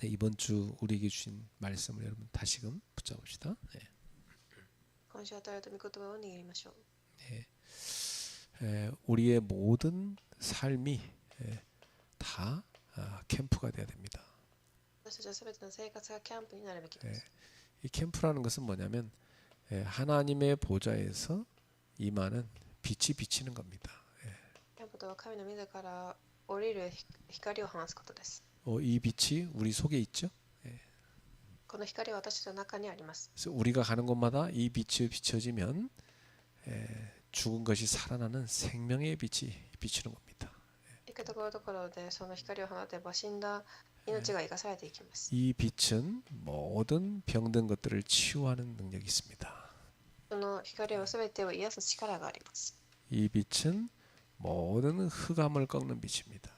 네, 이번 주 우리에게 주신 말씀을 여러분 다시금 붙잡읍시다. 네. 今週与えられた御言葉を握りましょう。 우리의 모든 삶이 다 캠프가 돼야 됩니다. 私たちはすべての生活がキャンプになるべきです。 이 캠프라는 것은 뭐냐면 하나님의 보좌에서 임하는 빛이 비치는 겁니다. キャンプとは神の御座から降りる光を放つことです。 이 빛이 우리 속에 있죠. この光は私たちの中にあります。 그래서 우리가 가는 곳마다 이 빛이 비춰지면 죽은 것이 살아나는 생명의 빛이 비추는 겁니다. 行くところどころでその光を放てば死んだ命が生かされていきます。 이 빛은 모든 병든 것들을 치유하는 능력이 있습니다. その光はすべてを癒す力があります。 이 빛은 모든 흑암을 꺾는 빛입니다.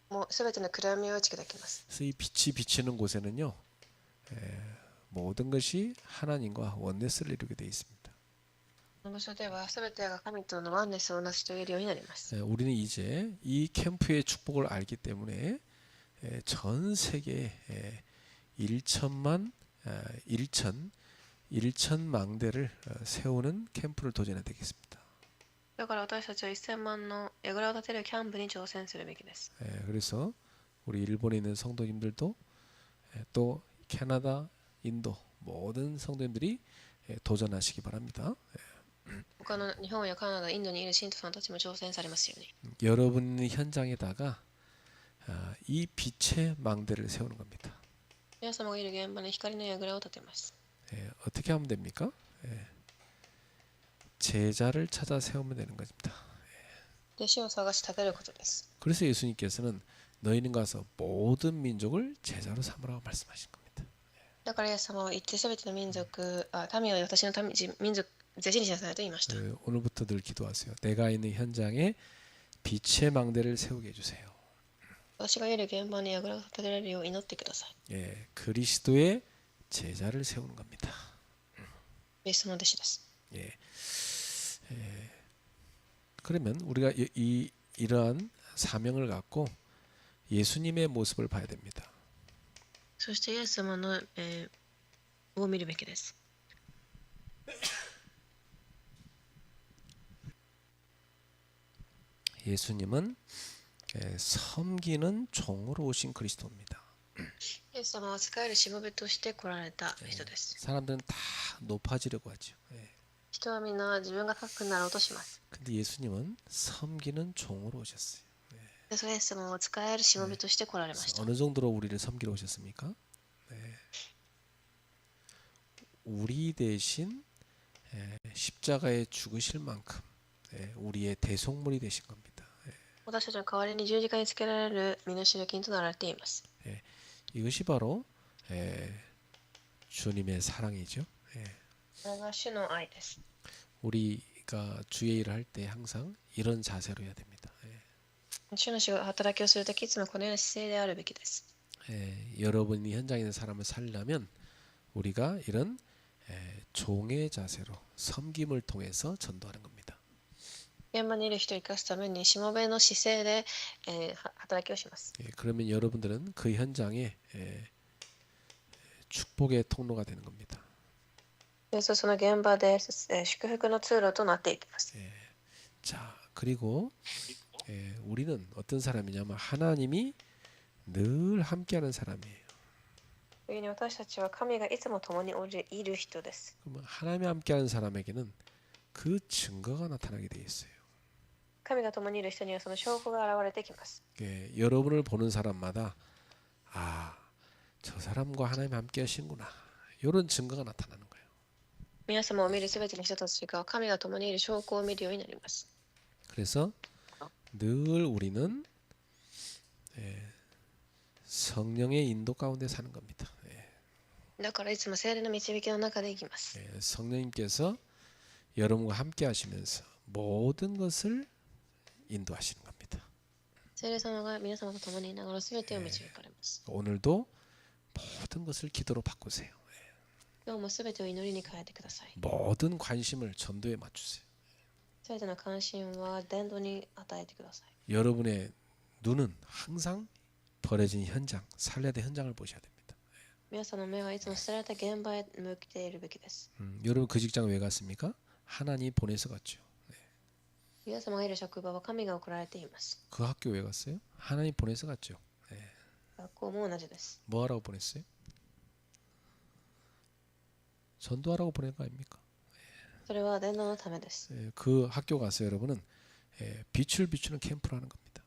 もうすべての暗闇を打ち砕きます。 그래서 이 빛이 비치는 곳에는요, 모든 것이 하나님과 원네스를 이루게 되어 있습니다. この場所ではすべてが神とのワンネスを成し遂げるようになります。 우리는 이제 이 캠프의 축복을 알기 때문에 전 세계에 1천만 1천 망대를 세우는 캠프를 도전해야 되겠습니다. だから私たちは1000万の櫓を立てるキャンプに挑戦するべきです。 그래서 우리 일본에 있는 성도님들도 또 캐나다, 인도 모든 성도님들이 도전하시기 바랍니다. 他の日本やカナダ、インドにいる信徒さんたちも挑戦されますように。 여러분 현장에다가 이 빛의 망대를 세우는 겁니다. 皆様がいる現場に光の櫓を立てます。 어떻게 하면 됩니까? 제자를 찾아 세우면 되는 겁니다. 弟子を探し立てることです。 그래서 예수님께서는 너희는 가서 모든 민족을 제자로 삼으라고 말씀하신 겁니다. だからイエス様は言ってすべての民族、民を私の民族、弟子にしなさいと言いました。 오늘부터 늘 기도하세요. 내가 있는 현장에 빛의 망대를 세우게 해주세요. 私がいる現場に櫓を立てられるよう祈ってください。 그리스도의 제자를 세우는 겁니다. イエスの弟子です。 그러면 우리가 이러한 사명을 갖고 예수님의 모습을 봐야 됩니다. そしてイエス様の、を見るべきです。 예수님은 섬기는 종으로 오신 그리스도입니다. イエス様は仕えるしもべとして来られた人です。 사람들은 다 높아지려고 하죠. 人はみんな自分が高くなろうとします。 근데 예수님은 섬기는 종으로 오셨어요. それイエス様は使えるしもべとして来られました。 어느 정도로 우리를 섬기러 오셨습니까? 우리 대신 십자가에 죽으실 만큼 우리의 대속물이 되신 겁니다. 私たちの代わりに十字架につけられる身代金となられています。 이것이 바로 주님의 사랑이죠. これが主の愛です。 우리가 주의 일을 할 때 항상 이런 자세로 해야 됩니다. 主の働きをするときいつもこのような姿勢であるべきです。 여러분이 현장에 있는 사람을 살려면 우리가 이런 종의 자세로 섬김을 통해서 전도하는 겁니다. 現場にいる人を生かすためにしもべの姿勢で、働きをします。 그러면 여러분들은 그 현장에 축복의 통로가 되는 겁니다. その現場で、祝福の通路となっていきます。 자, 그리고 우리는 어떤 사람이냐면 하나님이 늘 함께하는 사람이에요. 次に私たちは神がいつも共にいる人です。 그러면 하나님이 함께하는 사람에게는 그 증거가 나타나게 돼 있어요. 神が共にいる人にはその証拠が現れてきます。 여러분을 보는 사람마다 저 사람과 하나님 함께 하시는구나. 이런 증거가 나타나는 거예요. 皆様を見るすべての人たちが神が共にいる証拠を見るようになります。 그래서 늘 우리는 성령의 인도 가운데 사는 겁니다. だからいつも聖霊の導きの中で生きます。 성령님께서 여러분과 함께 하시면서 모든 것을 인도하시는 겁니다. 聖霊様が皆様と共にいながらすべてを導かれます。 오늘도 모든 것을 기도로 바꾸세요. 今日もすべてを祈りに変えてください。 모든 관심을 전도에 맞추세요. すべての関心は伝道に与えてください。 여러분의 눈은 항상 벌어진 현장, 살려야 될 현장을 보셔야 됩니다. 皆さんの目はいつも捨てられた現場へ向けているべきです。 여러분 그 직장 왜 갔습니까? 하나님이 보내서 갔죠. 皆様がいる職場は神が送られています。 그 학교 왜 갔어요? 하나님 보내서 갔죠. 学校も同じです。 뭐 하라고 보냈어요? 전도하라고 보낸 거 아닙니까? それは伝道のためです。 그 학교 가서 여러분은 빛을 비추는 캠프를 하는 겁니다.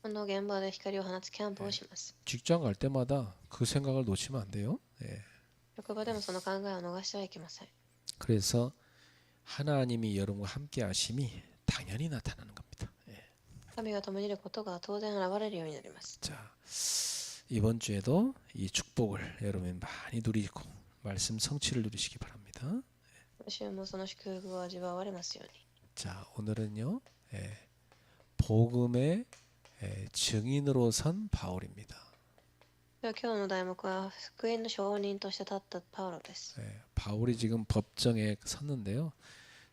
この現場で光を放つキャンプをします。 직장 갈 때마다 그 생각을 놓치면 안 돼요. 職場でもその考えを逃してはいけません。 그래서 하나님이 여러분과 함께 하심이 당연히 나타나는 겁니다. 神が共にいることが当然現れるようになります。 자, 이번 주에도 이 축복을 여러분 많이 누리고 말씀 성취를 누리시기 바랍니다. 今週もその祝福を味わわれますように。 자, 오늘은요. 복음의 증인으로 선 바울입니다. では今日の題目は福音の証人として立ったパウロです。 바울이 지금 법정에 섰는데요.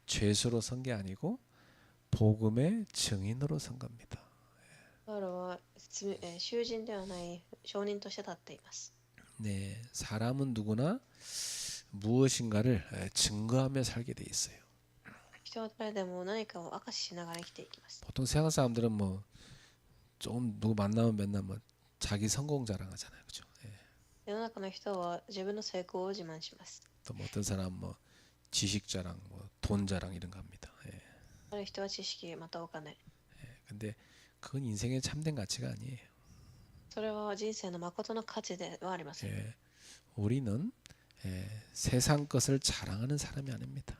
죄수로 선 게 아니고 복음의 증인으로 선 겁니다. パウロは囚人ではない証人として立っています。 네, 사람은 누구나 무엇인가를 증거하며 살게 돼 있어요. 人は誰でも何かを証ししながら生きていきます。 보통 세상 사람들은 뭐 좀 누구 만나면 맨날 뭐 자기 성공 자랑하잖아요, 그렇죠? 世の中の人は自分の成功を自慢します。 또 뭐 어떤 사람 뭐 지식 자랑, 뭐 돈 자랑 이런 거 합니다. ある人は知識またお金。 근데 그건 인생의 참된 가치가 아니에요. それは人生の誠の価値ではありません。 우리는 세상 것을 자랑하는 사람이 아닙니다.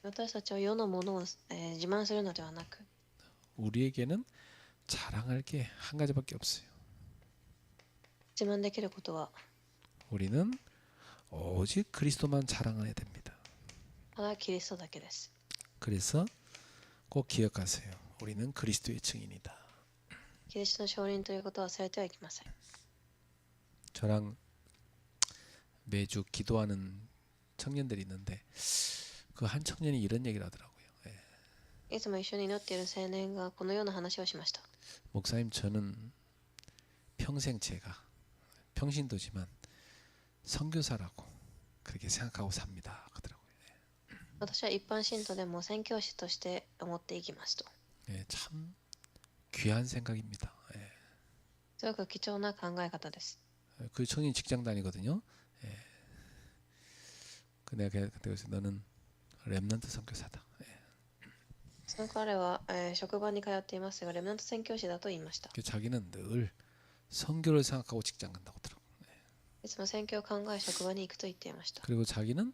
私たちは世のものを自慢するのではなく、 우리에게는 자랑할 게 한 가지밖에 없어요. 自慢できることは 우리는 오직 그리스도만 자랑해야 됩니다. ただキリストだけです。 그래서 꼭 기억하세요. 우리는 그리스도의 증인이다. キリストの証人ということを忘れてはいけません。 저랑 매주 기도하는 청년들이 있는데 그 한 청년이 이런 얘기를 하더라고요. いつも一緒に祈っている青年がこのような話をしました。 목사님 저는 평생 제가 평신도지만 선교사라고 그렇게 생각하고 삽니다. 그러더라고요. 私は一般信徒でも宣教師として思っていきますと。 참 귀한 생각입니다. すごく貴重な考え方です。 그 청년이 직장 다니거든요. 내가 그래서 너는 렘넌트 선교사다. その彼は、職場に通っていますが、レムナント宣教師だと言いました。 자기는 늘 선교를 생각하고 직장 간다고 하더라고요. いつも宣教を考え職場に行くと言っていました。 그리고 자기는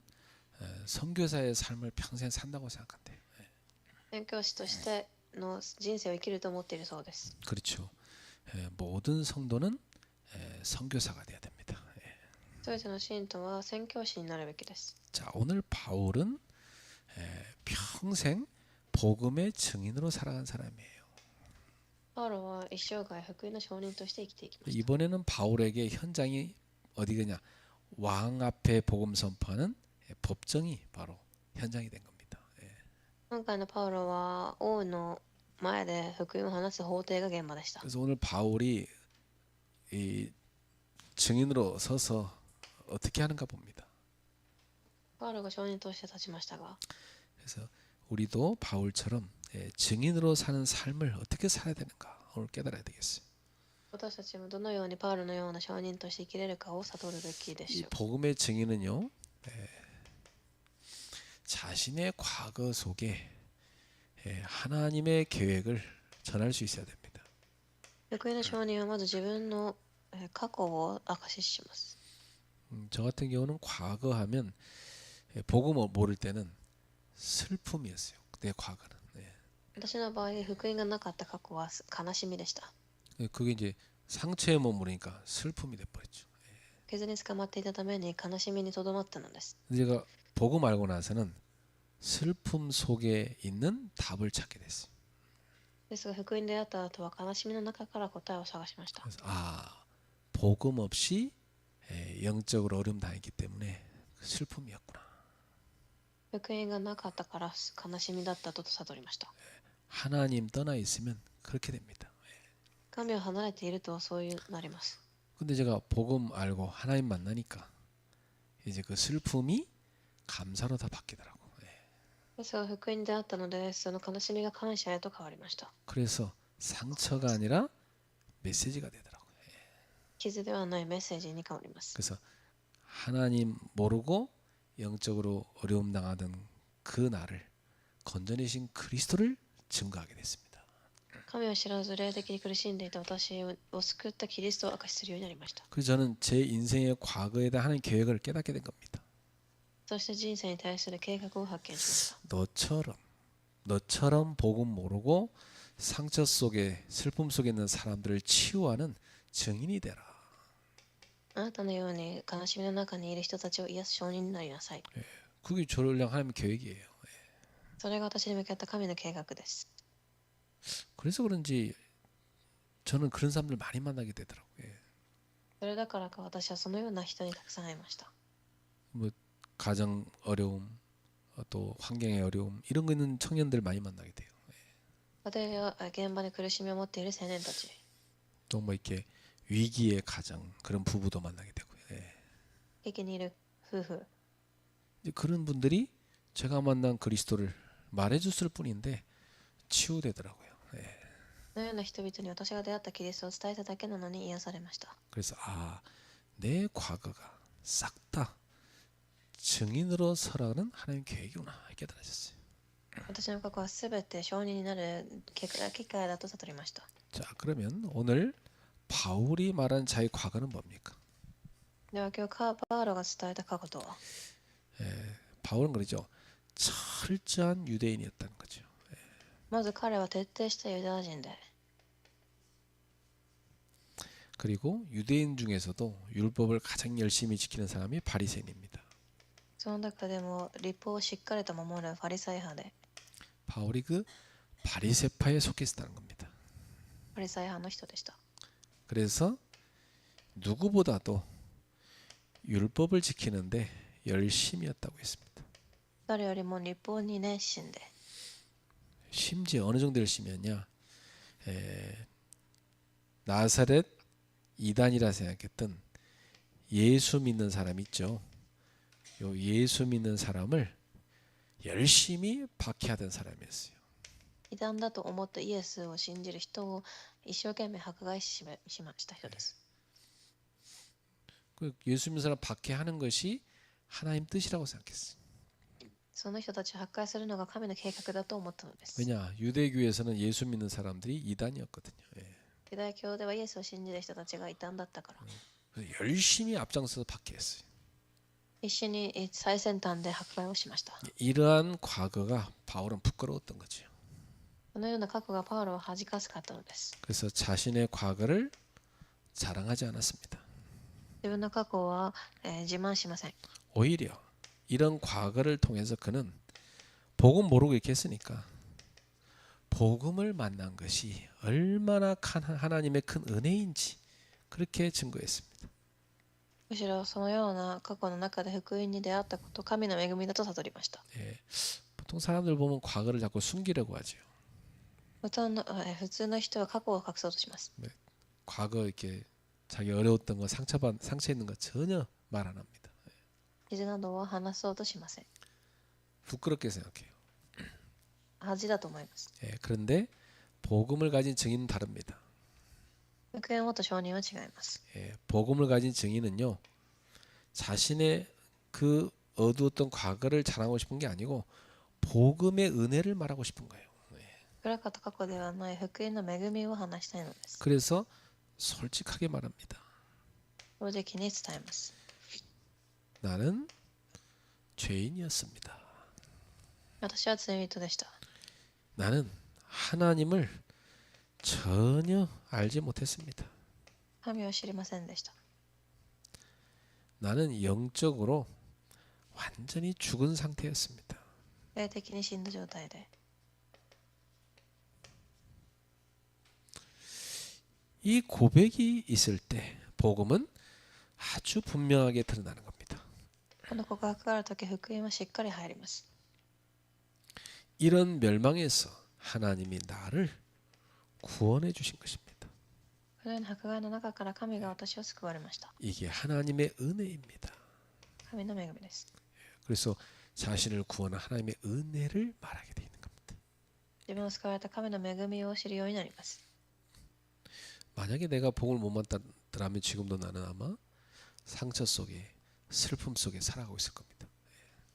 선교사의 삶을 평생 산다고 생각한대요. 宣教師としての人生を生きると思っているそうです。 그렇죠. 모든 성도는 선교사가 돼야 됩니다. すべての信徒は宣教師になるべきです。 자, 오늘 바울은 평생 복음의 증인으로 살아간 사람이에요. パウロは一生涯福音の証人として生きていきました。 이번에는 바울에게 현장이 어디겠냐? 왕 앞에 복음 선포하는 법정이 바로 현장이 된 겁니다. 今回のパウロは王の前で福音を話す法廷が現場でした。 그래서 오늘 바울이 이 증인으로 서서 어떻게 하는가 봅니다. パウロが証人として立ちましたが、 그래서 우리도 바울처럼 증인으로 사는 삶을 어떻게 살아야 되는가 오늘 깨달아야 되겠어요. 私たちもどのようにパウロのような証人として生きれるかを悟るべきでし이 ょう。 복음의 증인은요, 자신의 과거 속에 하나님의 계획을 전할 수 있어야 됩니다. 福音の証人はまず自分の過去を証しします。 저 같은 경우는 과거 하면 복음을 모를 때는 슬픔이었어요. 내 과거는. 私の場合、福音がなかった過去は悲しみでした。 그게 이제 상처에 머무르니까 슬픔이 돼버렸죠. 傷に捕まっていたために悲しみにとどまったのです。 제가 복음 알고 나서는 슬픔 속에 있는 답을 찾게 됐어요. ですが、福音に出会った後は悲しみの中から答えを探しました。 그래서 복음 없이 영적으로 어려움 당했기 때문에 슬픔이었구나. 福音がなかったから悲しみだったと悟りました。 하나님 떠나 있으면 그렇게 됩니다. 神を離れているとそういうなります。 근데 제가 복음 알고 하나님 만나니까 이제 그 슬픔이 감사로 다 바뀌더라고. 예. ですが福音に出会ったので、その悲しみが感謝へと変わりました。 그래서 상처가 아니라 메시지가 되더라고. 傷ではないメッセージに変わります。 그래서 하나님 모르고 영적으로 어려움 당하던 그 나를 건져내신 그리스도를 증거하게 됐습니다. 神を知らず霊的に苦しんでいた私を救ったキリストを明かしするようになりました。 그래서 저는 제 인생의 과거에 대한 하나님 계획을 깨닫게 된 겁니다. そして人生に対する計画を発見しました。 너처럼 복음 모르고 상처 속에 슬픔 속에 있는 사람들을 치유하는 증인이 되라. あなたのように悲しみの中にいる人たちを癒す証人になりなさい。 그게 저를 향한 하나님의 계획이에요. それが私に向けた神の計画です。 그래서 그런지 저는 그런 사람들 많이 만나게 되더라고요. それだからか私はそのような人にたくさん会いました。 뭐 가정 어려움, 또 환경의 어려움 이런 거 있는 청년들 많이 만나게 돼요. 家庭や現場で苦しみを持っている青年たち、 또 뭐 이렇게 위기의 가정 그런 부부도 만나게 되고요. 예. 危機にいる夫婦、 이제 그런 분들이 제가 만난 그리스도를 말해줬을 뿐인데 치유되더라고요. 예. のような人々に私が出会ったキリストを伝えただけなのに癒されました。 그래서 내 과거가 싹 다 증인으로 서라는 하나님 계획이구나 깨달아졌어요. 私の過去はすべて証人になる機会だと悟りました。 자, 그러면 오늘 바울이 말한 자의 과거는 뭡니까? では今日パウロが伝えた過去とは、 바울은 그러죠. 철저한 유대인이었다는 거죠. まず彼は徹底したユダヤ人で、 그리고 유대인 중에서도 율법을 가장 열심히 지키는 사람이 바리새인입니다. その中でも律法をしっかりと守るファリサイ派で、 바울이 그 바리새파에 속했다는 겁니다. ファリサイ派の人でした。 그래서 누구보다도 율법을 지키는데 열심이었다고 했습니다. 誰よりも律法に熱心で、 심지어 어느 정도 열심이었냐? 나사렛 이단이라 생각했던 예수 믿는 사람 있죠. 요 예수 믿는 사람을 열심히 박해하던 사람이었어요. 異端だと思ったイエスを信じる人を一生懸命迫害しました人です。 그 예수 믿는 사람 박해하는 것이 하나님 뜻이라고 생각했어요. その人たちを迫害するのが神の計画だと思ったのです。 왜냐? 유대교에서는 예수 믿는 사람들이 이단이었거든요. 예. ユダヤ教ではイエスを信じる人たちが異端だったから、 그래서 열심히 앞장서서 박해했어요. 一緒に最先端で迫害をしました。 이러한 과거가 바울은 부끄러웠던 거죠. このような過去がパウロを恥かしかったのです。 그래서 자신의 과거를 자랑하지 않았습니다. 自分の過去は、自慢しません。 오히려 이런 과거를 통해서 그는 복음 모르고 이렇게 했으니까 복음을 만난 것이 얼마나 하나님의 큰 은혜인지 그렇게 증거했습니다. むしろそのような過去の中で福音に出会ったこと、神の恵みだと悟りました。 예, 보통 사람들 보면 과거를 자꾸 숨기려고 하죠. 普通の人は過去を隠そうとします。 과거 이렇게 자기 어려웠던 거 상처 있는 거 전혀 말 안 합니다. 傷などは話そうとしません。 부끄럽게 생각해요. 恥だと思います。 예, 그런데 복음을 가진 증인은 다릅니다. 福音を持った証人は違います。 예, 복음을 가진 증인은요, 자신의 그 어두웠던 과거를 자랑하고 싶은 게 아니고 복음의 은혜를 말하고 싶은 거예요. 暗かった過去ではない福音の恵みを話したいのです。 그래서 솔직하게 말합니다. 正直に伝えます。 나는 죄인이었습니다. 私は罪人でした。 나는 하나님을 전혀 알지 못했습니다. 神を知りませんでした。 나는 영적으로 완전히 죽은 상태였습니다. 霊的に死んだ状態で、 이 고백이 있을 때 복음은 아주 분명하게 드러나는 겁니다. この告白があるとき、福音はしっかり入ります。 이런 멸망에서 하나님이 나를 구원해 주신 것입니다. このような迫害の中から神が私を救われました。 이게 하나님의 은혜입니다. 神の恵みです。 그래서 자신을 구원한 하나님의 은혜를 말하게 돼 있는 겁니다. 自分を救われた神の恵みを知るようになります。 만약에 내가 복을 못 받았더라면 지금도 나는 아마 상처 속에 슬픔 속에 살아가고 있을 겁니다.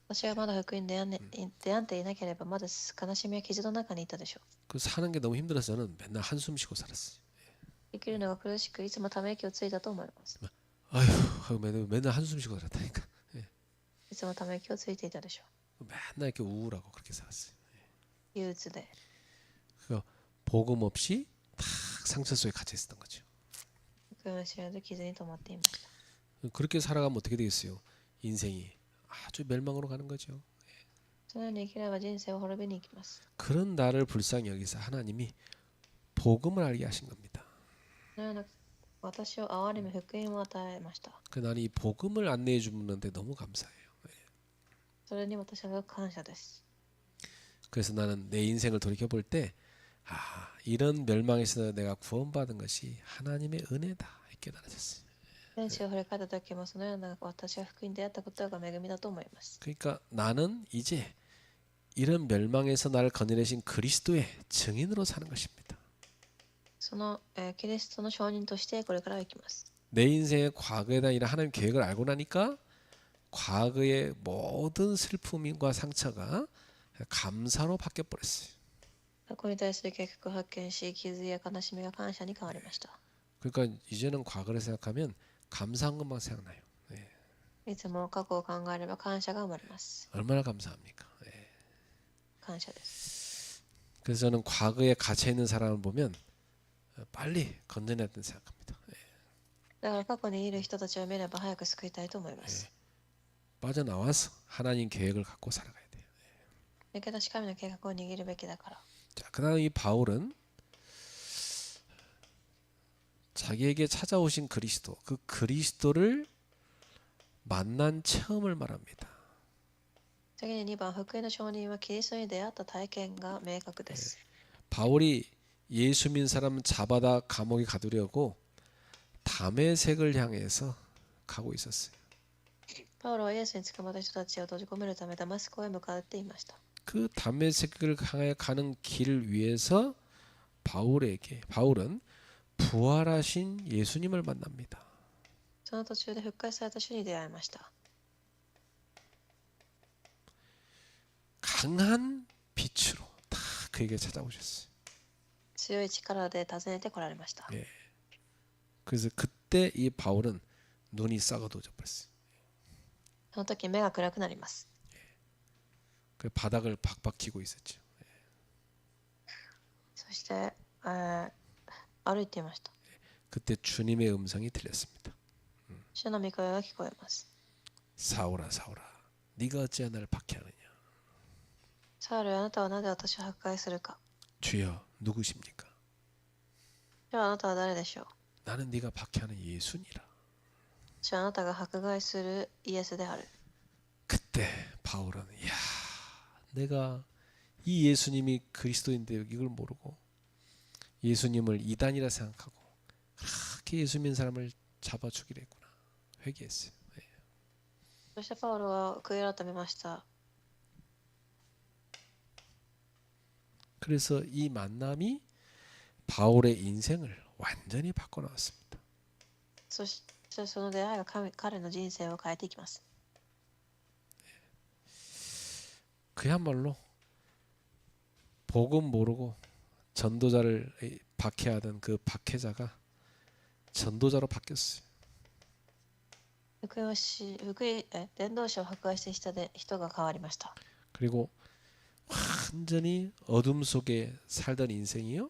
私はまだ福音に出会っていなければまだ悲しみや傷の中にいたでしょう。 그 사는 게 너무 힘들어서 저는 맨날 한숨 쉬고 살았어요. 生きるのが苦しくいつもため息をついたと思います。 아휴 하고 맨날 한숨 쉬고 살았다니까. いつもため息をついていたでしょ 맨날 이렇게 우울하고 그렇게 살았어요. う。憂鬱で 그 복음 없이 탁 상처 속에 갇혀 있었던 거죠. 福音を知らず傷に止まっていました。 그렇게 살아가면 어떻게 되겠어요? 인생이 아주 멸망으로 가는 거죠. そのように生きれば人生を滅びに行きます。 그런 나를 불쌍히 여기서 하나님이 복음을 알게 하신 겁니다. そのような私を憐れみ福音を与えました。 그 나는 이 복음을 안내해 주는데 너무 감사해요. それに私は感謝です。 그래서 나는 내 인생을 돌이켜 볼 때, 이런 멸망에서 내가 구원받은 것이 하나님의 은혜다 이렇게 깨달아졌어요. 天使を振り返った時もそのような私は福音に出会ったことが恵みだと思います。 그러니까 나는 이제 이런 멸망에서 나를 건져내신 그리스도의 증인으로 사는 것입니다. その、キリストの証人としてこれから生きます。 내 인생의 과거에 대한 이런 하나님 계획을 알고 나니까 과거의 모든 슬픔과 상처가 감사로 바뀌어 버렸어요. 過去に対する計画を発見し、傷や悲しみが感謝に変わりました。 그러니까 이제는 과거를 생각하면 감사한 것만 생각나요. いつも過去を考えれば感謝が生まれます。 얼마나 감사합니까? 感謝です。 그래서 저는 과거에 갇혀 있는 사람을 보면 빨리 건져내야 된다고 생각합니다. だから過去にいる人たちを見れば早く救いたいと思います。 빠져나와서 하나님 계획을 갖고 살아가야 돼요. 抜け出し神の計画を握るべきだから。 자, 그다음 이 바울은 자기에게 찾아오신 그리스도, 그 그리스도를 만난 체험을 말합니다. 次に2番、福音の証人はキリストに出会った体験が明確です。 바울이 예수 믿는 사람 잡아다 감옥에 가두려고 다메섹을 향해서 가고 있었어요. パウロはイエスに捕まった人たちを閉じ込めるためダマスコへ向かっていました。 그 다메섹을 향해 가는 길 위에서 바울은 부활하신 예수님을 만납니다. その途中で復活された主に出会いました。 강한 빛으로 다 그에게 찾아오셨어요. 強い力で訪ねてこられました。 그래서 그때 이 바울은 눈이 썩어도져 버렸어요. その時目が暗くなります。 그 바닥을 박박 기고 있었죠. そして、歩いていました。 그때 주님의 음성이 들렸습니다. 主の御声が聞こえます。 사울아 사울아 네가 어찌하여 나를 박해하느냐. サウル、あなたはなぜ私を迫害するか。 주여 누구십니까? 主はあなたは誰でしょう。 나는 네가 박해하는 예수니라. 主はあなたが迫害するイエスである。 그때 바울은 야 내가 이 예수님이 그리스도인데 이걸 모르고 예수님을 이단이라 생각하고 그렇게 예수 믿는 사람을 잡아 죽이려 했구나. 회개했어요. そしてパウロは悔い改めました。 그래서 이 만남이 바울의 인생을 완전히 바꿔놓았습니다. そしてその出会いが彼の人生を変えていきます。 그야말로 복음 모르고 전도자를 박해하던 그 박해자가 전도자로 바뀌었어요. 伝道師を迫害して人が変わりました。 그리고 완전히 어둠 속에 살던 인생이요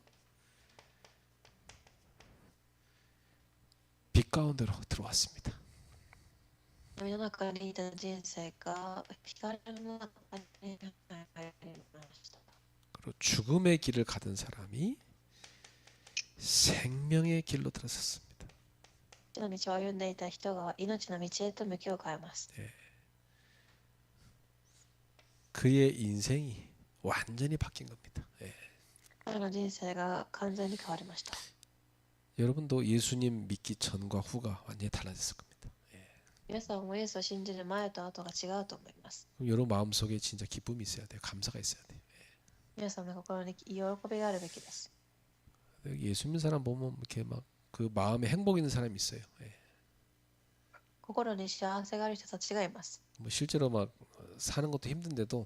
빛 가운데로 들어왔습니다. 闇の中にいた人生が光の中に入りました。 그리고 죽음의 길을 가던 사람이 생명의 길로 들어섰습니다. 死の道を歩んでいた人が命の道へと向きを変えます。 그의 인생이 완전히 바뀐 겁니다. 彼の人生が完全に変わりました。 여러분도 예수님 믿기 전과 후가 완전히 달라졌을 겁니다. 皆さんもイエスを信じる前と後が違うと思います。 그럼 여러분 마음속에 진짜 기쁨이 있어야 돼요. 감사가 있어야 돼요. 皆さんの心に喜びがあるべきです。 예수 믿는 사람 보면 이렇게 막 그 마음에 행복 있는 사람이 있어요. 心に幸せがある人たちがいます。 뭐 실제로 막 사는 것도 힘든데도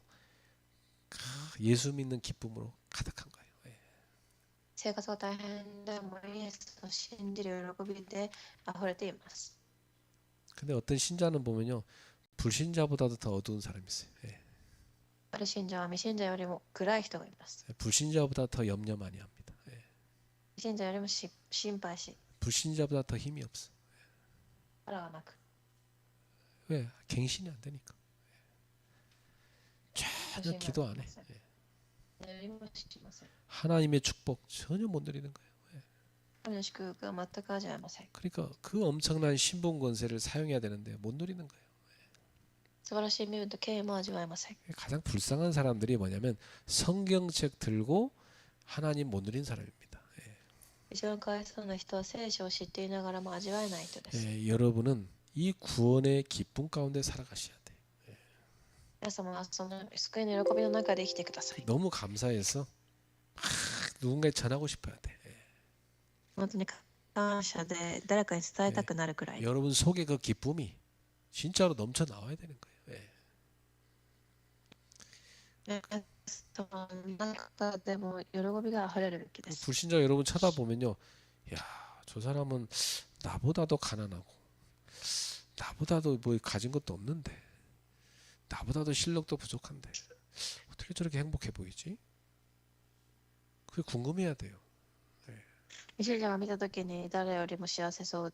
예수 믿는 기쁨으로 가득한 거예요. 生活が大変でもイエスを信じる喜びで溢れています。 근데 어떤 신자는 보면요, 불신자보다도 더 어두운 사람이 있어요. ある信者は未信者よりも暗い人がいます。 불신자보다 더 염려 많이 합니다. 未信者よりも心配し、 불신자보다 더 힘이 없어. 腹がなく、 왜? 갱신이 안 되니까. 전혀 기도 안 해. 祈りもしません。 하나님의 축복 전혀 못 누리는 거예요. 神の祝福は全く味わえません。 그러니까 그 엄청난 신분 권세를 사용해야 되는데 못 누리는 거예요. 素晴らしい身分と権威も味わえません。 가장 불쌍한 사람들이 뭐냐면 성경책 들고 하나님 못 누린 사람입니다. 一番かわいそうな人は聖書を知っていながらも味わえない人です。 여러분은 이 구원의 기쁨 가운데 살아가셔야 돼요. 皆様はその救いの喜びの中で生きてください。 너무 감사해서 누군가에 전하고 싶어야 돼. 本当に感謝で誰かに伝えたくなるくらい。 여러분 속에 그 기쁨이 진짜로 넘쳐 나와야 되는 거예요. その中でも喜びが溢れるべきです。 불신자 여러분 쳐다보면요, 야, 저 사람은 나보다도 가난하고 나보다도 뭐 가진 것도 없는데 나보다도 실력도 부족한데 어떻게 저렇게 행복해 보이지? 그게 궁금해야 돼요. 未信者が見たときに誰よりも幸せそう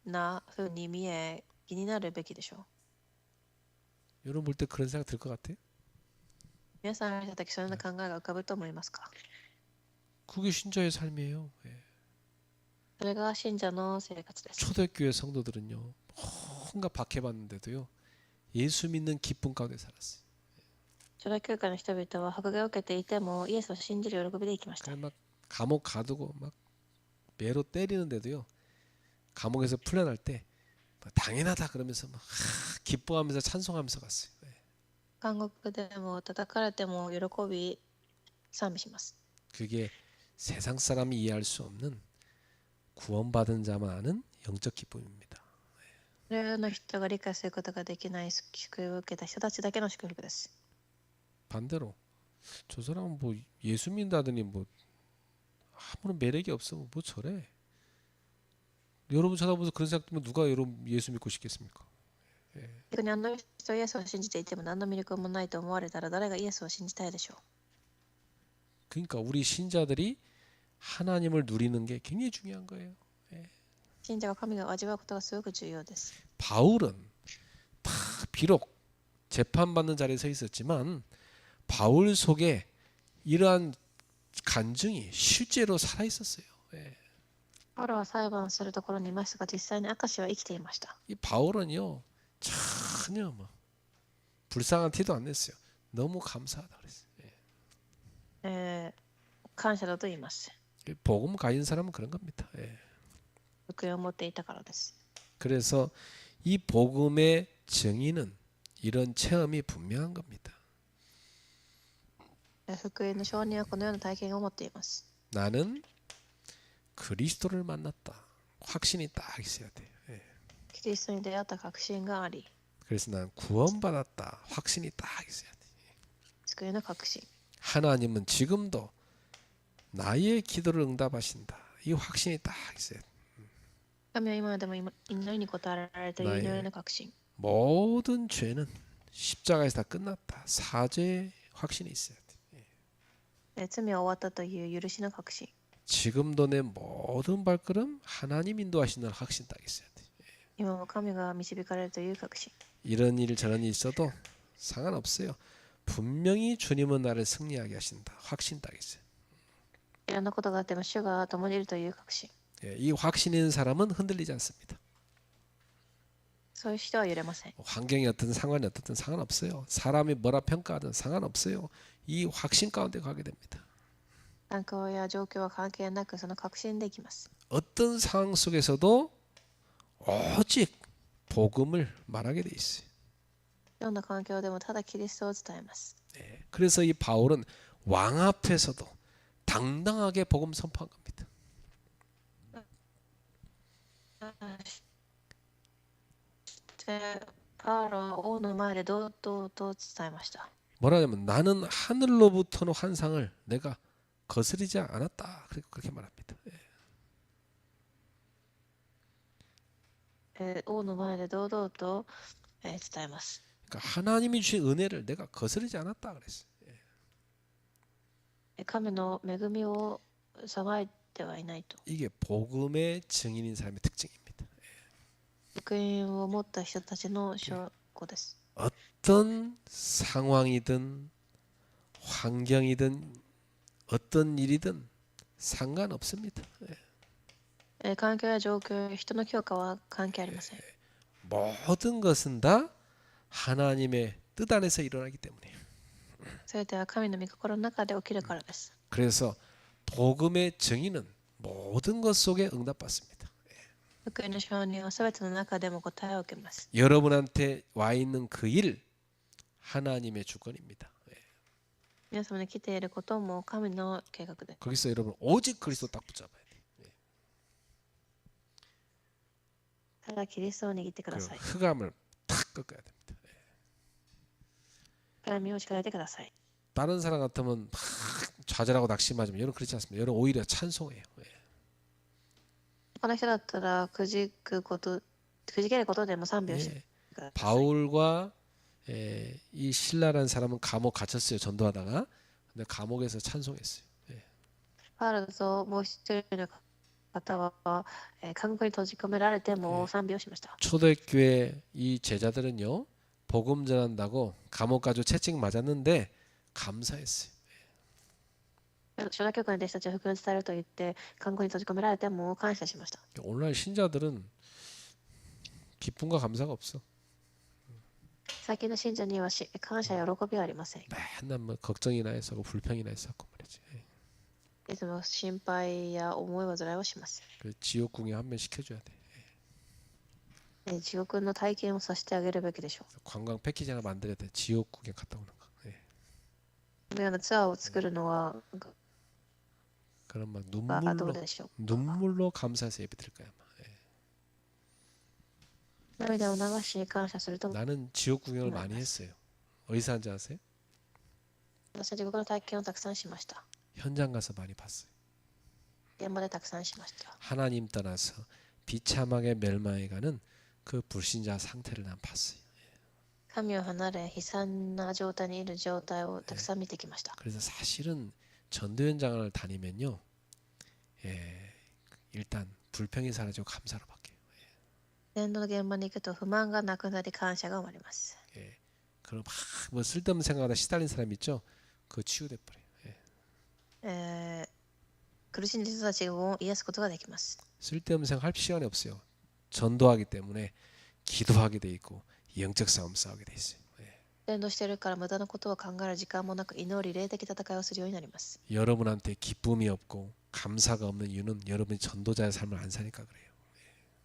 な風に見え気になるべきでしょう。 여러분 볼 때 그런 생각 들 것 같아요? 皆さんが見たときそんな考えが浮かぶと思いますか？ 그게 신자의 삶이에요. それが信者の生活です。 초대교회 성도들은요, 뭔가 박해받는데도요, 예수 믿는 기쁨 가운데 살았어요. 初代教会の人々は迫害を受けていてもイエスを信じる喜びで生きました。 막 감옥 가두고 막 매로 때리는데도요, 감옥에서 풀려날 때 당연하다 그러면서 막 기뻐하면서 찬송하면서 갔어요. 監獄でも叩かれても喜び賛美します。 그게 세상 사람이 이해할 수 없는 구원받은 자만 아는 영적 기쁨입니다. 世の人が理解することができない祝福を受けた人たちだけの祝福です。 반대로 저 사람은 뭐 예수 믿는다더니 뭐 아무런 매력이 없어 뭐 저래. 여러분 쳐다보면서 그런 생각 들면 누가 여러분 예수 믿고 싶겠습니까? 逆にあの人イエスを信じていても何の魅力もないと思われたら誰がイエスを信じたいでしょう。 그러니까 우리 신자들이 하나님을 누리는 게 굉장히 중요한 거예요. 信者が神が味わうことがすごく重要です。 바울은 비록 재판받는 자리에 서 있었지만 바울 속에 이러한 간증이 실제로 살아 있었어요. パウロは裁判するところにいましたが実際に証は生きていました。 이 바울은요 전혀 뭐 불쌍한 티도 안 냈어요. 너무 감사하다 그랬어요. 感謝だと言います。 복음 가진 사람은 그런 겁니다. 福音を持っていたからです。 그래서 이 복음의 정의는 이런 체험이 분명한 겁니다. 福音の証人はこのような体験を持っています。 나는 그리스도를 만났다. 확신이 딱 있어야 돼요. キリストに出会った確信があり、 그래서 난 구원받았다. 확신이 딱 있어야 돼. 救いの確信。 하나님은 지금도 나의 기도를 응답하신다. 이 확신이 딱 있어야 돼. 神は今でも祈りに応えられている祈りの確信。 모든 죄는 십자가에서 다 끝났다. 사죄의 확신이 있어야 돼. 罪は終わったという許しの確信。 지금도 내 모든 발걸음 하나님 인도하시는 확신 딱 있어야 돼. 今も神が導かれるという確信。 이런 일 저런 일 있어도 상관없어요. 분명히 주님은 나를 승리하게 하신다. 확신 딱 있어요. いろんなことがあっても主が共にいるという確信。 이 확신 있는 사람은 흔들리지 않습니다. そういう人は揺れません。 환경이 어떤 상황이 어떻든 상관없어요. 사람이 뭐라 평가하든 상관없어요. 이 확신 가운데 가게 됩니다. 環境や状況は関係なくその確信でいきます。 어떤 상황 속에서도 오직 복음을 말하게 돼 있어요. どんな環境でもただキリストを伝えます。 그래서 이 바울은 왕 앞에서도 당당하게 복음 선포한 겁니다. でパウロは王の前で堂々と伝えました。 뭐라냐면 나는 하늘로부터 는 환상을 내가 거스르지 않았다. 그렇게 말합니다. 王の前で堂々と、伝えます。 그러니까 하나님이 주신 은혜를 내가 거스르지 않았다 그랬어요. 神の恵みを騒いではいないと。 이게 복음의 증인인 사람의 특징입니다. 福音を持った人たちの証拠です。 어떤 상황이든 환경이든 어떤 일이든 상관없습니다. 環境や状況、人の評価は関係ありません。 모든 것은 다 하나님의 뜻 안에서 일어나기 때문에. それでは神の御心の中で起きるからです。 그래서 복음의 증인은 모든 것 속에 응답받습니다. 福音の証人はすべての中でも答えを受けます。 여러분한테 와 있는 그 일 하나님의 주권입니다. 皆様に来ていることも神の計画です。 거기서 여러분 오직 그리스도 딱 붙잡아야 돼. ただキリストを握ってくだ 그 さい。 흑암을 탁 꺾어야 됩니다. 暗闇を力てください。 다른 사람 같으면 막 좌절하고 낙심하지만 여러분 그렇지 않습니다. 여러분 오히려 찬송해요. 他の人だったらくじけることでも賛美をして 예. ください。 바울과 이 신라라는 사람은 감옥 갇혔어요. 전도하다가. 근데 감옥에서 찬송했어요. パウロともう一人の方は、監獄に閉じ込められても賛美をしました。 초대교회 이 제자들은요. 복음 전한다고 감옥 가지고 채찍 맞았는데 감사했어요. 初代教会の弟子たちは福音を伝えると言って監獄に閉じ込められても感謝しました。 오늘날 신자들은 기쁨과 감사가 없어. 最近の信者には感謝や喜びはありません。 맨날 뭐 걱정이나 했었고 불평이나 했었고 말이지. いつも心配や思い煩いをします。 그 지옥 궁에 한 번 시켜줘야 돼. 地獄の体験をさせてあげるべきでしょ 관광 패키지 하나 만들어야 돼. 지옥 구경 갔다 오는 거. う。このようなツアーを作るのは 그럼 막 どう 눈물로 でしょう。 눈물로 감사해서 예배 드릴 거야. 아마. 涙を流し感謝すると。 나는 지옥 구경을 많이 했어요. 어디서 한지 아세요? 私は地獄の体験をたくさんしました。 현장 가서 많이 봤어요. 現場でたくさんしました。 하나님 떠나서 비참하게 멸망해가는 그 불신자 상태를 난 봤어요. 神を離れ悲惨な状態にいる状態をたくさん見てきました。 그래서 사실은 전도 현장을 다니면요, 일단 불평이 사라지고 감사로 바뀌어요. 伝道の現場に行くと不満がなくなり感謝が生まれます。 그럼 뭐 쓸데없는 생각하다 시달린 사람 있죠? 그거 치유돼 버려요. 苦しんでいる人たちを癒すことができます。 쓸데없는 생각할 시간이 없어요. 전도하기 때문에 기도하게 돼 있고 영적 싸움 싸우게 돼 있어요. 伝道しているから無駄なことを考える時間もなく祈り霊的戦いをするようになります。 여러분한테 기쁨이 없고 감사가 없는 이유는 여러분이 전도자의 삶을 안 사니까 그래요.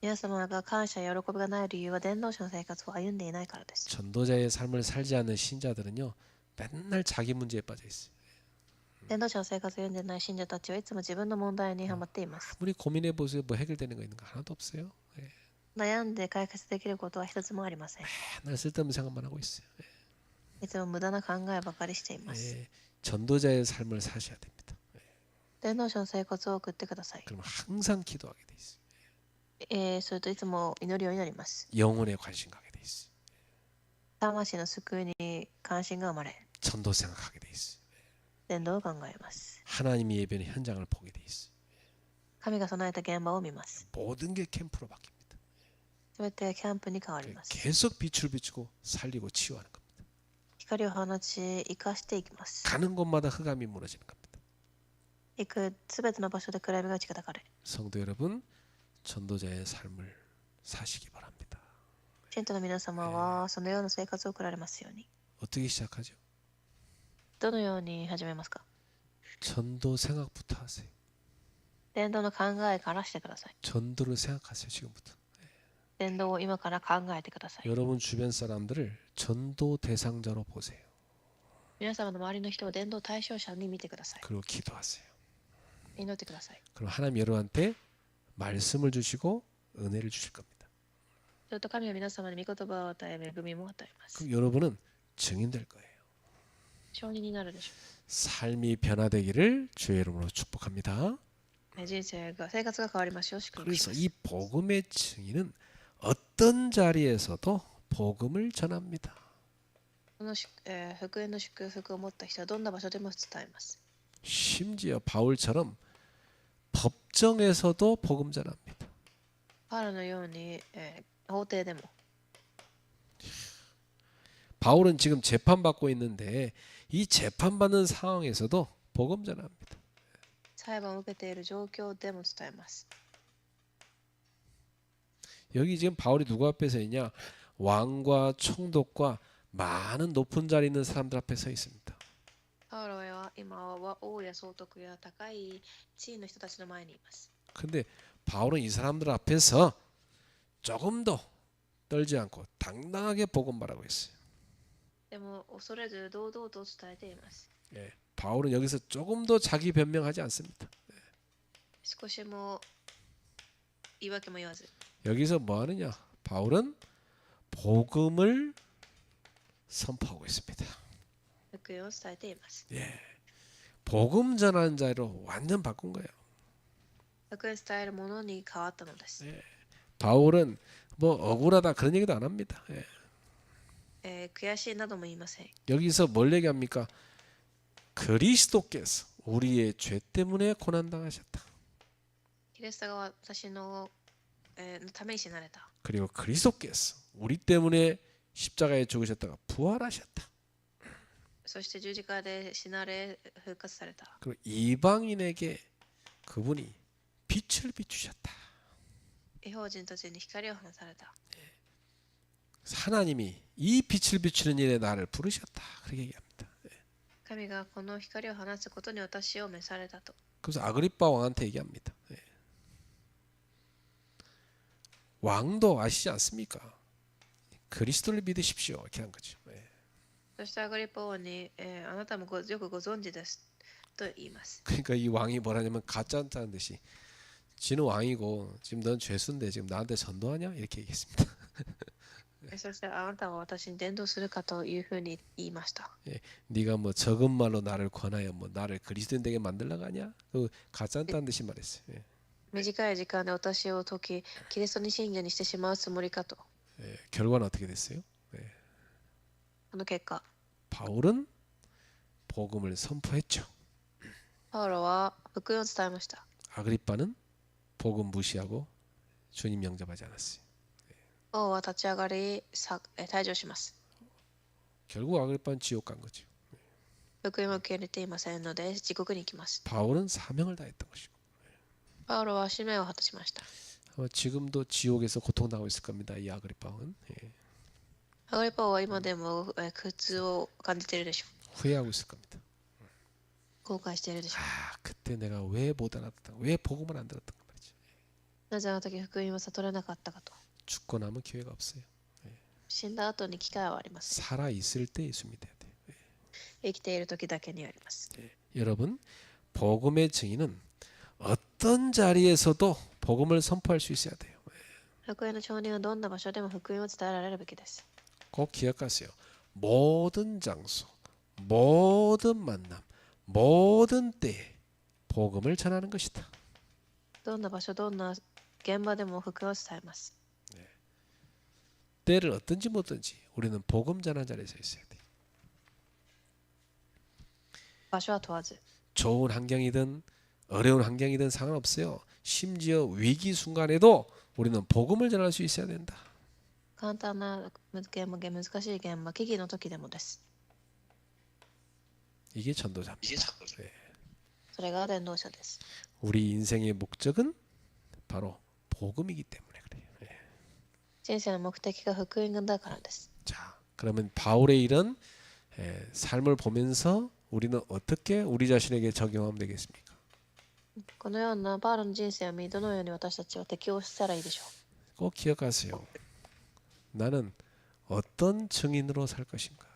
皆様が感謝や喜びがない理由は伝道者の生活を歩んでいないからです。 전도자의 삶을 살지 않는 신자들은요, 맨날 자기 문제에 빠져 있어요. 伝道者の生活を歩んでいない信者たちはいつも自分の問題にはまっています。 아무리 고민해 보세요. 뭐 해결되는 거 있는 거 하나도 없어요. 悩んで解決できることは一つもありません。 맨날 쓸데없는 생각만 하고 있어요. いつも無駄な考えばかりしています。 전도자의 삶을 사셔야 됩니다. 伝道者の生活を送ってください。 그러면 항상 기도하게 돼 있어요. それといつも祈るようになります。 영혼에 관심 가게 돼 있어요. 魂の救いに関心が生まれ、 전도 생각하게 돼 있어요. 伝道を考えます。 하나님이 예배는 현장을 보게 돼 있어요. 神が備えた現場を見ます。 모든 게 캠프로 바뀝니다. すべてキャンプに変わります。 계속 빛을 비추고 살리고 치유하는 겁니다. 光を放ち、生かしていきます。 가는 곳마다 흑암이 무너지는 겁니다. 行くすべての場所で暗闇が打ち砕かれ、 성도 여러분, 전도자의 삶을 사시기 바랍니다. 信徒の皆様はそのような生活を送られますように。 어떻게 시작하죠? どのように始めますか？ 전도 생각부터 하세요. 伝道の考えからしてください。 전도를 생각하세요. 지금부터. 伝道を今から考えてください。 여러분 주변 사람들을 전도 대상자로 보세요. 皆様の周りの人を伝道対象者に見てください。 그리고 기도하세요. 祈ってください。 그럼 하나님 여러분한테 말씀을 주시고 은혜를 주실 겁니다. すると神は皆様に御言葉を与え、恵みも与えます。 그럼 여러분은 증인될 거예요. 証人になるでしょ 삶이 변화되기를 주의 이름으로 축복합니다. う。人生が、生活が変わりますよう祝福し 그래서 ます。 이 복음의 증인은 어떤 자리에서도 복음을 전합니다. この福音の祝福を持った人はどんな場所でも伝えます。 심지어 바울처럼 법정에서도 복음 전합니다. パウロのように、法廷でも 바울은 지금 재판받고 있는데 이 재판받는 상황에서도 복음 전합니다. 裁判を受けている状況でも伝えます。 여기 지금 바울이 누구 앞에 서 있냐? 왕과 총독과 많은 높은 자리에 있는 사람들 앞에 서 있습니다. パウロは今は王や総督や高い地位の人たちの前にいます。 근데 바울은 이 사람들 앞에서 조금도 떨지 않고 당당하게 복음 말하고 있어요. でも恐れず堂々と伝えています。 예, 바울은 여기서 조금도 자기 변명하지 않습니다. 少しも言い訳も言わず、 여기서 뭐 하느냐? 바울은 복음을 선포하고 있습니다. 福音を伝えています。 예, 복음 전하는 자로 완전 바꾼 거예요. 福音伝えるものに変わったのです。 바울은 뭐 억울하다 그런 얘기도 안 합니다. 예. 悔しいなども言いません。 여기서 뭘 얘기합니까? 그리스도께서 우리의 죄 때문에 고난 당하셨다. キリストが私の、のために死なれた。 그리고 그리스도께서 우리 때문에 십자가에 죽으셨다가 부활하셨다. そして十字架で死なれ復活された。 그리고 이방인에게 그분이 빛을 비추셨다. 異邦人たちに光を放された。 하나님이 이 빛을 비추는 일에 나를 부르셨다. 그렇게 얘기합니다. 神がこの光を放つことに私を召されたと。 그래서 아그리빠 왕한테 얘기합니다. 왕도 아시지 않습니까? 그리스도를 믿으십시오. 이렇게 한 거죠. そしてアグリッパ王に、あなたもよくご存知ですと言います。 그러니까 이 왕이 뭐라냐면 가짜다는 듯이 지는 왕이고 지금 넌 죄수인데 지금 나한테 전도하냐? 이렇게 얘기했습니다. そしてあなたは私に伝道するかというふうに言いました。 네가 뭐 적은 말로 나를 권하여 뭐 나를 그리스도인 되게 만들려고 하냐? 그 가짜다는 듯이 말했어요. 短い時間で私を解き、キリストに信者にしてしまうつもりかと。 결과는 어떻게 됐어요? その結果、 바울은 복음을 선포했죠. パウロは福音を伝えました。 아그리빠는 복음 무시하고 주님 영접하지 않았어요. 王は立ち上がり、退場します。 결국 아그리빠는 지옥 간 거죠. 福音を受け入れていませんので、地獄に行きます。 바울은 사명을 다했던 것이고 パウロは使命を果たしました。 아마 지금도 지옥에서 고통당하고 있을 겁니다. 이 아그리빠 왕은. アグリッパ王は今でも苦痛を感じているでしょう。 후회하고 있을 겁니다. 後悔しているでしょ 아, 그때 내가 왜 못 알아듣다, 왜 복음을 안 들었던 가 말이죠. う。なぜあの時福音を悟れなかったかと。 죽고 나면 기회가 없어요. 死んだ後に機会はありません。 살아 있을 때 예수 믿어야 돼. 生きている時だけにあります。 여러분, 복음의 증인은 어떤 자리에서도 복음을 선포할 수 있어야 돼요. 福音の証人はどんな場所でも福音を伝えられるべきです。 꼭 기억하세요. 모든 장소, 모든 만남, 모든 때에 복음을 전하는 것이다. どんな場所、どんな現場でも福音を伝えます。 때를 어떤지 뭐든지 우리는 복음 전하는 자리에 서 있어야 돼. 場所は問わず、 좋은 환경이든 어려운 환경이든 상관없어요. 심지어 위기 순간에도 우리는 복음을 전할 수 있어야 된다. 簡単な現場、難しい現場、危機の時でもです。 이게 전도자입니다. それが伝道者です。 우리 인생의 목적은 바로 복음이기 때문에 그래요. 人生の目的が福音だからです。 자, 그러면 바울의 이런 삶을 보면서 우리는 어떻게 우리 자신에게 적용하면 되겠습니까? このようなパウロの人生を見、どのように私たちは適応したらいいでしょう。 꼭 기억하세요. 나는 어떤 증인으로 살 것인가.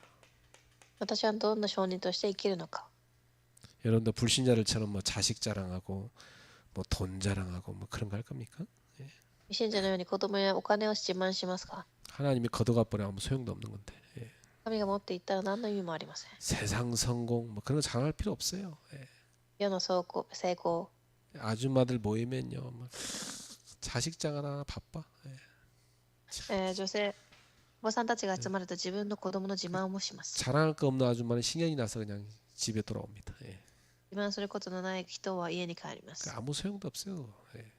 私はどんな証人として生きるのか。 여러분들 불신자들처럼 뭐 자식 자랑하고 뭐 돈 자랑하고 뭐 그런 거 할 겁니까? 未信者のように子供やお金を自慢しますか。 하나님이 걷어가 버려 아무 소용도 없는 건데. 예. 神が持っていったら何の意味もありません。 세상 성공 뭐 그런 거 자랑할 필요 없어요. 예. 世の成功、 아줌마들 모이면요, 막 자식 자랑하나 바빠. 예. 女性、おばさんたちが集まると自分の子供の自慢もします。 자랑할 거 없는 아줌마는 신경이 나서 그냥 집에 돌아옵니다. 예. 自慢することのない人は家に帰ります。 아무 소용도 없어요. 예.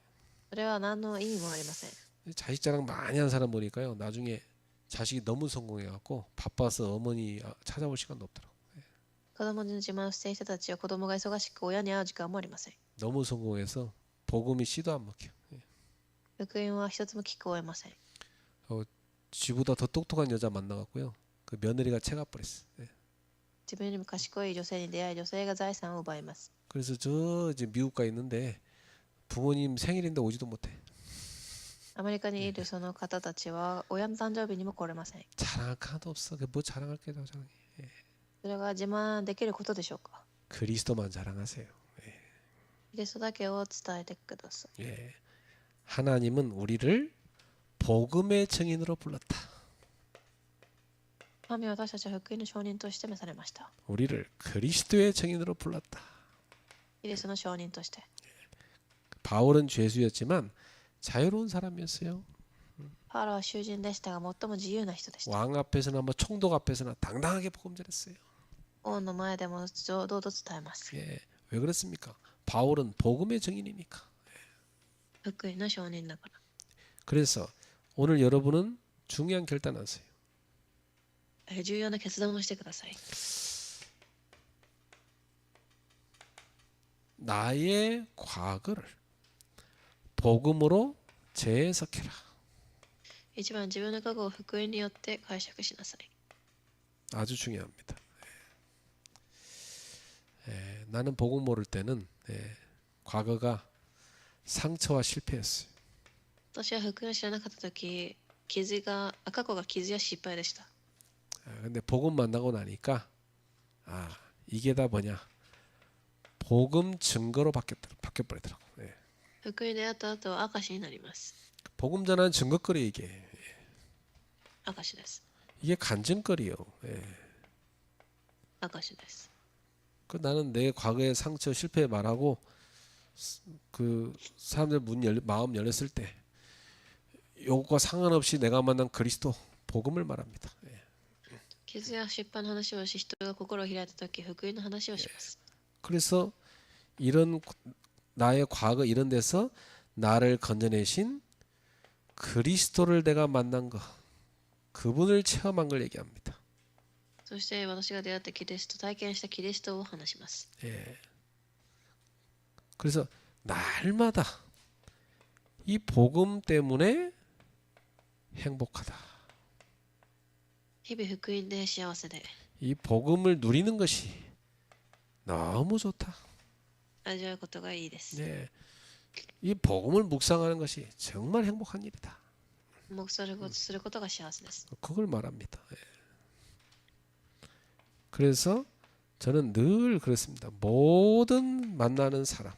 それは何の意味もありません。 자식 자랑 많이 하는 사람 보니까요, 나중에 자식이 너무 성공해갖고 바빠서 어머니 찾아볼 시간도 없더라고. 子供に自慢している人たちは子供が忙しく親に会う時間もありません。 너무 성공해서 복음이 씨도 안 먹혀. 예. 福音は一つも聞こえません。 지보다 더 똑똑한 여자 만나갖고요, 그 며느리가 채가 버렸어. 예. 自分よりも賢い女性に出会い、女性が財産を奪います。 그래서 저 이제 미국 가 있는데 부모님 생일인데 오지도 못해. アメリカにいるその方たちは親の誕生日にも来れません。 자랑할 거 하나도 없어. 뭐 자랑할 게 더 자랑해. それが自慢できることでしょうか。 그리스도만 자랑하세요. キリストだけを伝えてください。 예. 하나님은 우리를 복음의 증인으로 불렀다. 神は私たちは福音の証人として召されました。 우리를 그리스도의 증인으로 불렀다. キリストの証人として。 바울은 죄수였지만 자유로운 사람이었어요. パウロは囚人でしたが最も自由な人でした。 왕 앞에서나 뭐 총독 앞에서나 당당하게 복음 전했어요. 王の前でも堂々と伝えます。 예. 왜 그렇습니까? 바울은 복음의 증인이니까. 福音の証人だから。 그래서 오늘 여러분은 중요한 결단하세요. 重要な決断をしてください。 나의 과거를 복음으로 재해석해라. 一番自分の過去を福音によって解釈しなさい。 아주 중요합니다. 나는 복음 모를 때는 과거가 상처와 실패였어요. 私は福音を知らなかったとき、過去が傷や失敗でした。 근데 복음 만나고 나니까 이게 다 뭐냐? 복음 증거로 바뀌어버리더라고. 福音であった後は証になります。 복음 전하는 증거거리 이게. 証です。 이게 간증거리요. 証です。 그 나는 내 과거의 상처 실패 말하고 그 사람들 마음 열렸을 때 요것과 상관없이 내가 만난 그리스도 복음을 말합니다. 傷や失敗の話をし、人が心を開いたとき、福音の話をします。 그래서 이런 나의 과거 이런 데서 나를 건져내신 그리스도를 내가 만난 거, 그분을 체험한 걸 얘기합니다. そして私が出会ったキリスト、体験したキリストを話します。 그래서 날마다 이 복음 때문에 행복하다. 日々福音で幸せで、 이 복음을 누리는 것이 너무 좋다. 味わうことがいいです。 이 복음을 묵상하는 것이 정말 행복한 일이다. 目することが幸せです。 그걸 말합니다. 그래서 저는 늘 그렇습니다. 모든 만나는 사람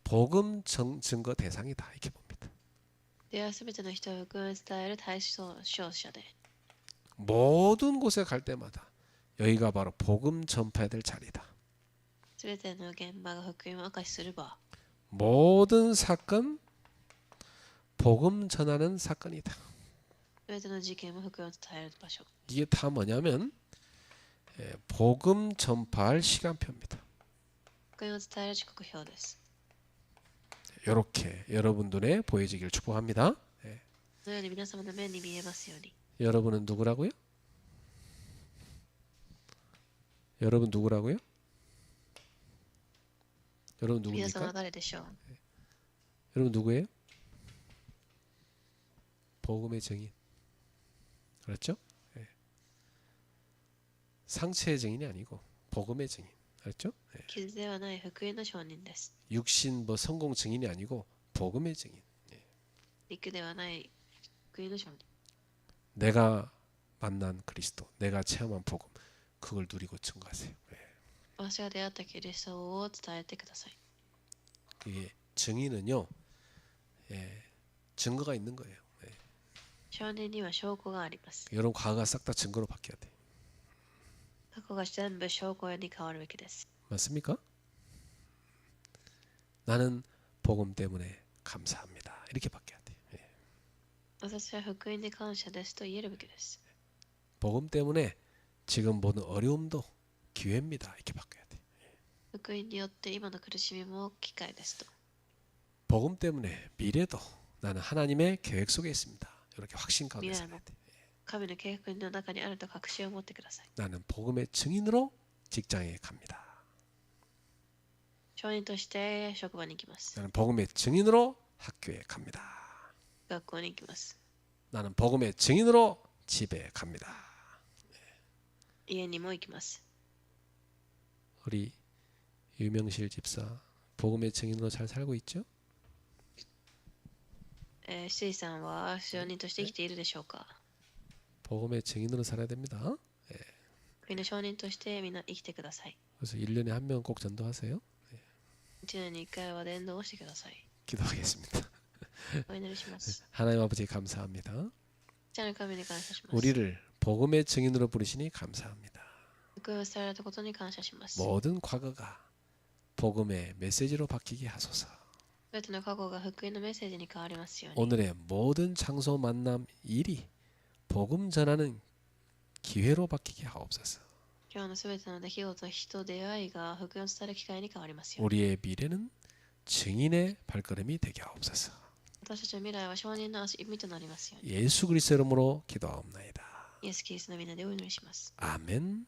복음 증거 대상이다 이렇게 봅니다. 出会うすべての人を福音を伝える対象者で、 모든 곳에 갈 때마다 여기가 바로 복음 전파해야 될 자리다. すべての現場が福音を明かしする場。 모든 사건 복음 전하는 사건이다. すべての事件も福音を伝える場所。 이게 다 뭐냐면 복음 전파할 시간표입니다. 福音を伝える時刻表です。 이렇게 여러분 눈에 보여지길 축복합니다. このように皆様の目に見えますように。 여러분은 누구라고요? 여러분 누구라고요? 여러분 皆様は 누굽니까? 誰でしょう。 여러분 누구예요? 복음의 증인. 그렇죠? 상처의 증인이 아니고 복음의 증인. 알죠? 예. 傷ではない福音の証人です。 육신 뭐 성공 증인이 아니고 복음의 증인. 肉ではない福音の証人。 내가 만난 그리스도, 내가 체험한 복음, 그걸 누리고 증거하세요. 예. 私が出会ったキリストを伝えてください。 이게 증인은요, 예, 증거가 있는 거예요. 예. 証人には証拠があります。 여러분 과거가 싹 다 증거로 바뀌어야 돼. 過去が全部証拠に変わるべきです。 맞습니까? 나는 복음 때문에 감사합니다. 이렇게 바뀌어야 돼. 예. 私は福音に感謝ですと言えるべきです。 복음 때문에 지금 모든 어려움도 기회입니다. 이렇게 바뀌어야 돼. 福音によって今の苦しみも機会ですと。 복음 때문에 미래도 나는 하나님의 계획 속에 있습니다. 이렇게 확신 가운데 살아야 돼. 神の計画の中にあると確信を持ってください。 나는 복음의 증인으로 직장에 갑니다. 証人として職場に行きます。 나는 복음의 증인으로 학교에 갑니다. 学校に行きます。 나는 복음의 증인으로 집에 갑니다. 家にも行きます。 우리 유명실 집사 복음의 증인으로 잘 살고 있죠? 水さんは証人として生きているでしょうか。 복음의 증인으로 살아야 됩니다. 国の証人としてみんな生きてください。 그래서 1년에 한 명 꼭 전도하세요. 1年に1回は伝道をしてください。 기도하겠습니다. お祈りします。 하나님 아버지 감사합니다. 父なる神に感謝します。 우리를 복음의 증인으로 부르시니 감사합니다. 福音されたことに感謝します。 모든 과거가 복음의 메시지로 바뀌게 하소서. すべての過去が福音のメッセージに変わりますように。 오늘의 모든 장소 만남 일이 복음 전하는 기회로 바뀌게 하옵소서. 今日のすべての出来事、人、出会いが福音を伝える機会に変わりますように。 우리의 미래는 증인의 발걸음이 되게 하옵소서. 私たちの未来は証人の足となりますように。 예수 그리스도 이름으로 기도하옵나이다. イエス・キリストの皆でお祈りします。 아멘.